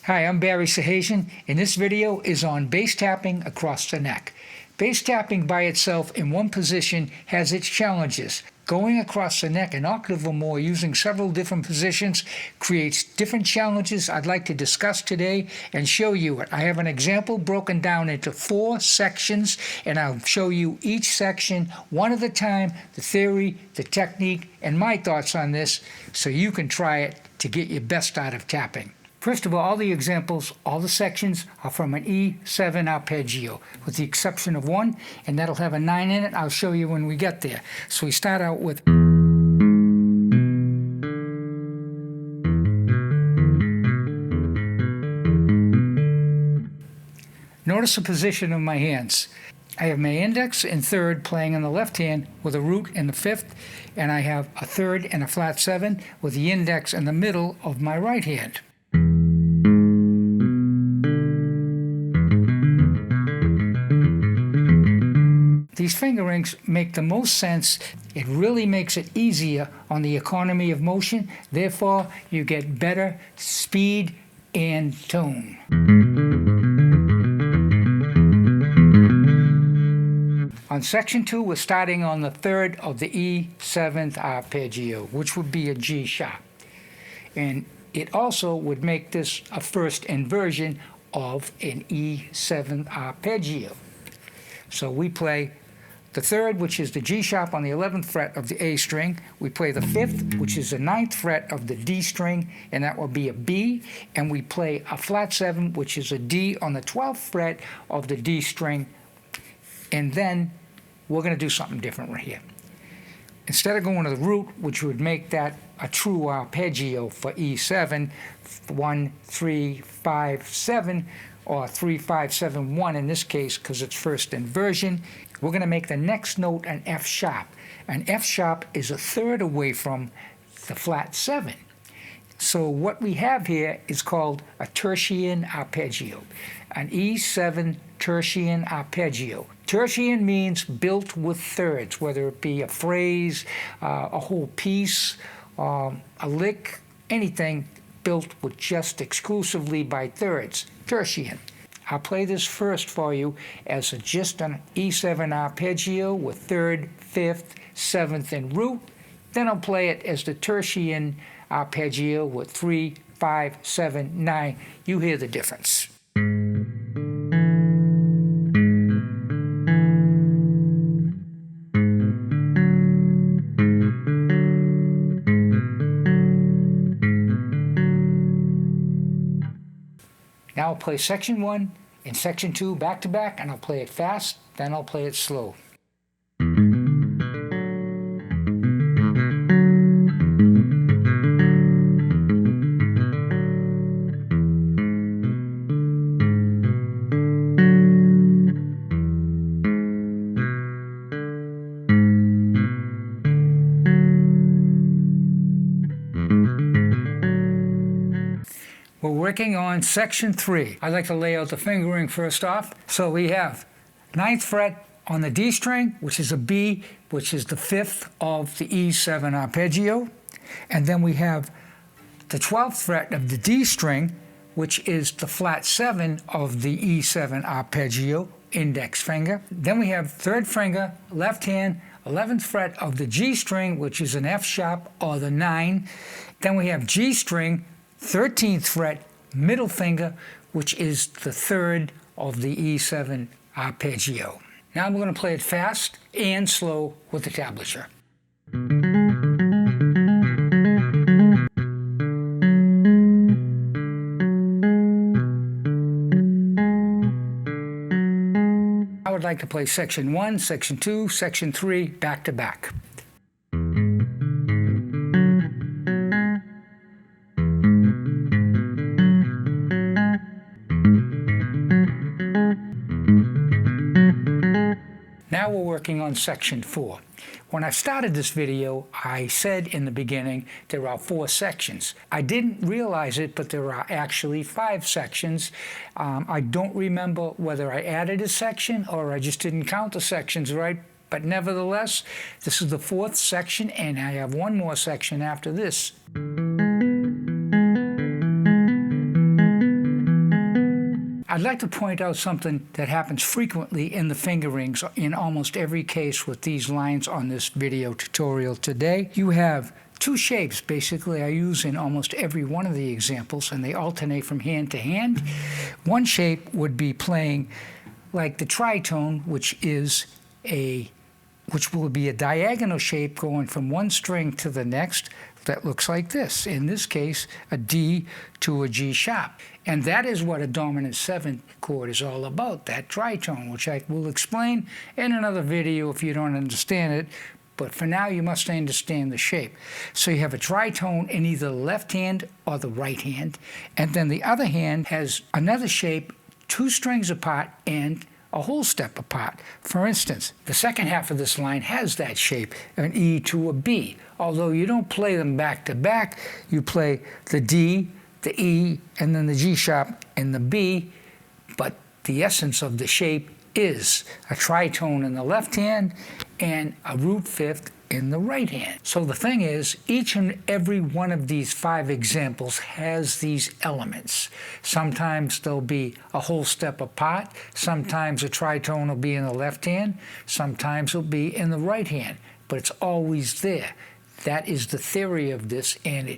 Hi, I'm Barry Sahajian, and this video is on bass tapping across the neck. Bass tapping by itself in one position has its challenges. Going across the neck an octave or more using several different positions creates different challenges I'd like to discuss today and show you it. I have an example broken down into 4 sections, and I'll show you each section one at a time, the theory, the technique, and my thoughts on this so you can try it to get your best out of tapping. First of all the examples, all the sections are from an E7 arpeggio, with the exception of one, and that'll have a 9 in it. I'll show you when we get there. So we start out with notice the position of my hands. I have my index and third playing in the left hand with a root in the fifth, and I have a third and a flat 7 with the index in the middle of my right hand. These fingerings make the most sense. It really makes it easier on the economy of motion. Therefore, you get better speed and tone. On section 2, we're starting on the third of the E7th arpeggio, which would be a G sharp. And it also would make this a first inversion of an E7 arpeggio. So we play the third, which is the G sharp on the 11th fret of the A string. We play the fifth, which is the 9th fret of the D string, and that will be a B. And we play a flat 7, which is a D on the 12th fret of the D string. And then we're going to do something different right here. Instead of going to the root, which would make that a true arpeggio for E7, 1, 3, 5, 7, or 3, 5, 7, 1 in this case, because it's first inversion, we're going to make the next note an F sharp. An F sharp is a third away from the flat 7. So what we have here is called a tertian arpeggio, an E7 tertian arpeggio. Tertian means built with thirds, whether it be a phrase, a whole piece, a lick, anything built with just exclusively by thirds. Tertian. I'll play this first for you as just an E7 arpeggio with third, fifth, 7th, and root. Then I'll play it as the tertian arpeggio with 3, 5, 7, 9. You hear the difference. Now I'll play section 1 and section 2 back to back, and I'll play it fast, then I'll play it slow. We're working on section 3. I like to lay out the fingering first off. So we have 9th fret on the D string, which is a B, which is the 5th of the E7 arpeggio. And then we have the 12th fret of the D string, which is the flat 7 of the E7 arpeggio, index finger. Then we have 3rd finger, left hand, 11th fret of the G string, which is an F sharp or the 9. Then we have G string, 13th fret, middle finger, which is the 3rd of the E7 arpeggio. Now I'm going to play it fast and slow with the tablature. I would like to play section 1, section 2, section 3 back to back. Now we're working on section 4. When I started this video, I said in the beginning there are 4 sections. I didn't realize it, but there are actually 5 sections. I don't remember whether I added a section or I just didn't count the sections right, but nevertheless, this is the 4th section, and I have one more section after this. I'd like to point out something that happens frequently in the fingerings in almost every case with these lines on this video tutorial today. You have two shapes basically I use in almost every one of the examples, and they alternate from hand to hand. One shape would be playing like the tritone, which will be a diagonal shape going from one string to the next that looks like this. In this case, a D to a G sharp. And that is what a dominant 7th chord is all about, that tritone, which I will explain in another video if you don't understand it. But for now, you must understand the shape. So you have a tritone in either the left hand or the right hand, and then the other hand has another shape, 2 strings apart and a whole step apart. For instance, the second half of this line has that shape, an E to a B. Although you don't play them back to back, you play the D, the E, and then the G sharp and the B, but the essence of the shape is a tritone in the left hand and a root 5th in the right hand. So the thing is, each and every one of these 5 examples has these elements. Sometimes they'll be a whole step apart, sometimes a tritone will be in the left hand, sometimes it'll be in the right hand, but it's always there. That is the theory of this, and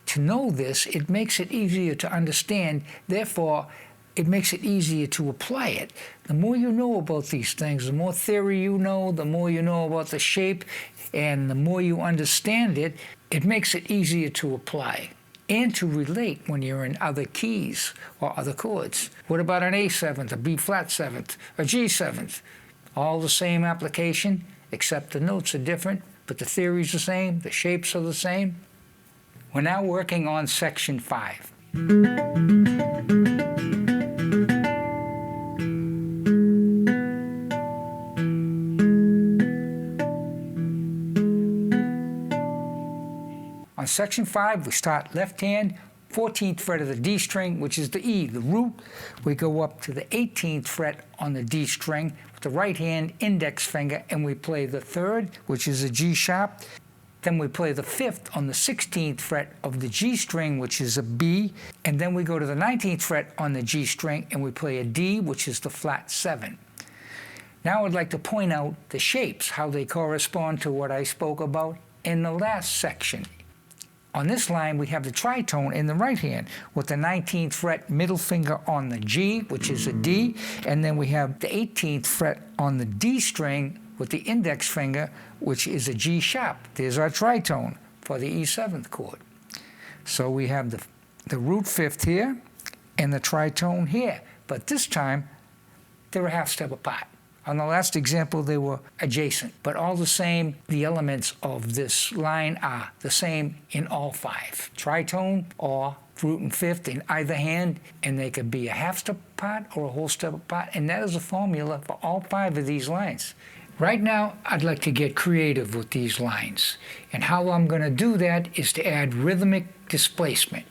to know this, it makes it easier to understand. Therefore, it makes it easier to apply it. The more you know about these things, the more theory you know, the more you know about the shape, and the more you understand it, it makes it easier to apply and to relate when you're in other keys or other chords. What about an A7th, a B flat 7th, a G7th? All the same application, except the notes are different, but the theory's the same, the shapes are the same. We're now working on section 5. On section 5, we start left hand, 14th fret of the D string, which is the E, the root. We go up to the 18th fret on the D string with the right hand index finger, and we play the 3rd, which is a G sharp. Then we play the 5th on the 16th fret of the G string, which is a B. And then we go to the 19th fret on the G string, and we play a D, which is the flat 7. Now I'd like to point out the shapes, how they correspond to what I spoke about in the last section. On this line, we have the tritone in the right hand with the 19th fret middle finger on the G, which is a D, and then we have the 18th fret on the D string with the index finger, which is a G sharp. There's our tritone for the E7th chord. So we have the root 5th here and the tritone here, but this time they're a half step apart. On the last example, they were adjacent, but all the same, the elements of this line are the same in all 5. Tritone or root and 5th in either hand, and they could be a half step apart or a whole step apart, and that is a formula for all 5 of these lines. Right now, I'd like to get creative with these lines, and how I'm going to do that is to add rhythmic displacement.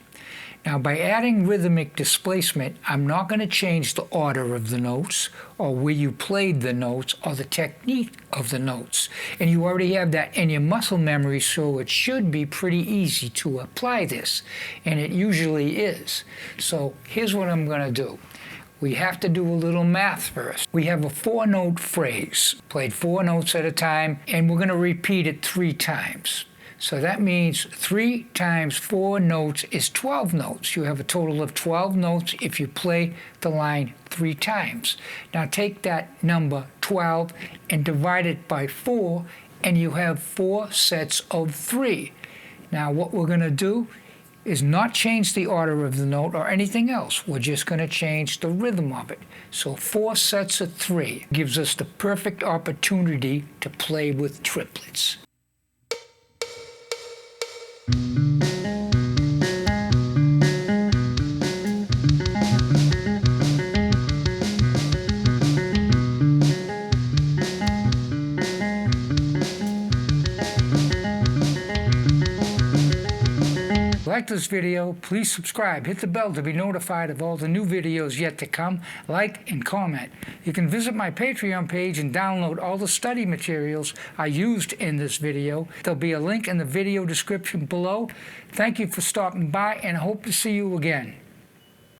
Now, by adding rhythmic displacement, I'm not going to change the order of the notes or where you played the notes or the technique of the notes. And you already have that in your muscle memory, so it should be pretty easy to apply this. And it usually is. So here's what I'm going to do. We have to do a little math first. We have a 4-note phrase, played 4 notes at a time, and we're going to repeat it 3 times. So that means 3 times 4 notes is 12 notes. You have a total of 12 notes if you play the line 3 times. Now take that number 12 and divide it by 4, and you have 4 sets of 3. Now what we're going to do is not change the order of the note or anything else. We're just going to change the rhythm of it. So 4 sets of 3 gives us the perfect opportunity to play with triplets. Like this video, please subscribe, hit the bell to be notified of all the new videos yet to come, like and comment. You can visit my Patreon page and download all the study materials I used in this video. There'll be a link in the video description below. Thank you for stopping by, and I hope to see you again.